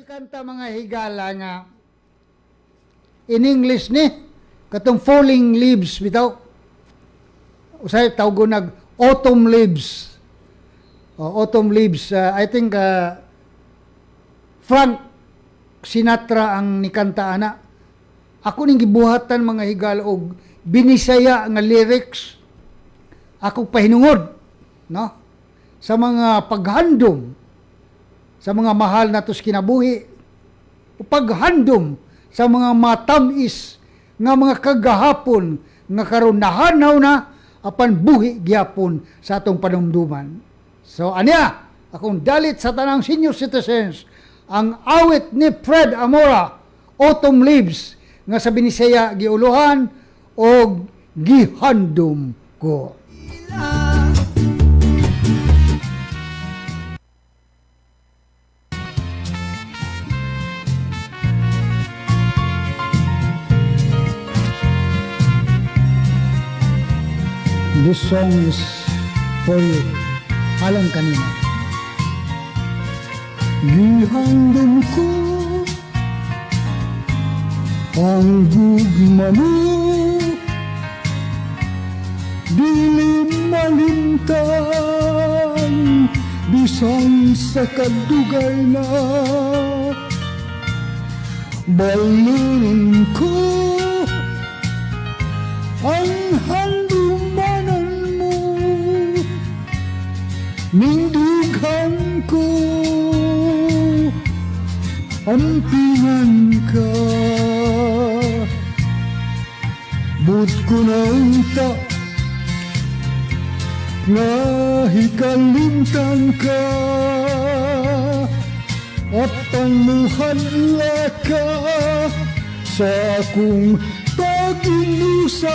kanta mga higala nga in English ni katong falling leaves bitaw usay tawgo nag autumn leaves. Autumn leaves, I think Frank Sinatra ang nikanta ana. Ako ning gibuhatan mga higala og binisaya nga lyrics. Ako pahinungod no sa mga paghandom sa mga mahal natos kinabuhi o paghandom sa mga matamis nga mga kagahapon nga karon nahanaw na apan buhi gyapon sa atong panumduman. So anya akong dalit sa tanang senior citizens ang awit ni Fred Amora, Autumn Leaves, nga sa Binisaya giuluhan o gihandom ko. This song is for you. Alam kanina. Gihandom ko ang gugma mo, dilim malintang, bisang sa kadugay na. Balon ko ang handumanan mo, nindughan ko ampingan ka. But ko na unta nga hikalimtan ka at panguhadla ka sa akong paginusara.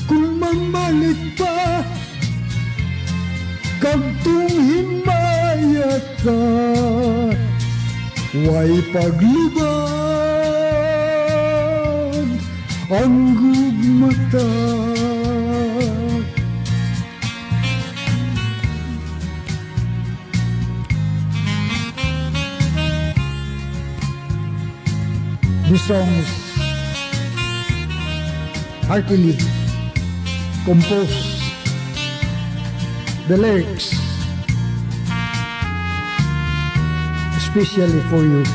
Kung mamalik pa kagtong himayat ka, way paglubad ang gugmata. This song is heartily composed. The lyrics especially for you.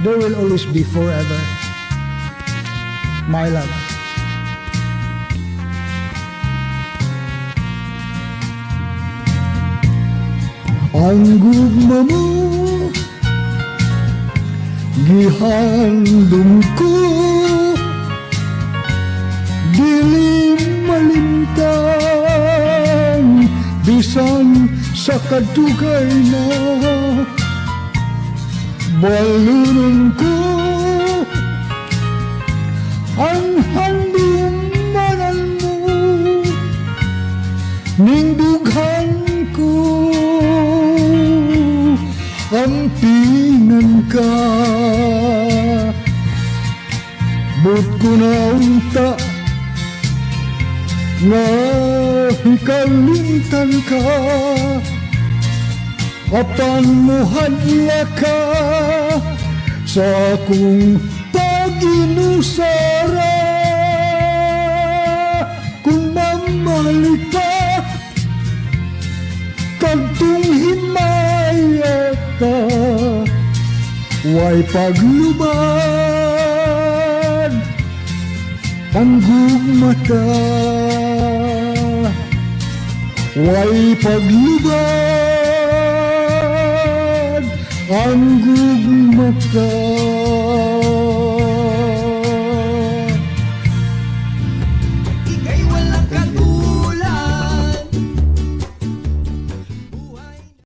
There will always be forever, my love. Ang gugma mo gihandom ko, dilim malintang, bisan sa kadugay na. Balunan ko ang handumanan mo, nindughan ko ampingan ka. But ko na unta nga hikalimtan ka, apan muhadla ka sa akong paginusara. Kung mamalik pa kagtong himayat ka, way paglubad ang gugmata. Way paglubad ang gugmata.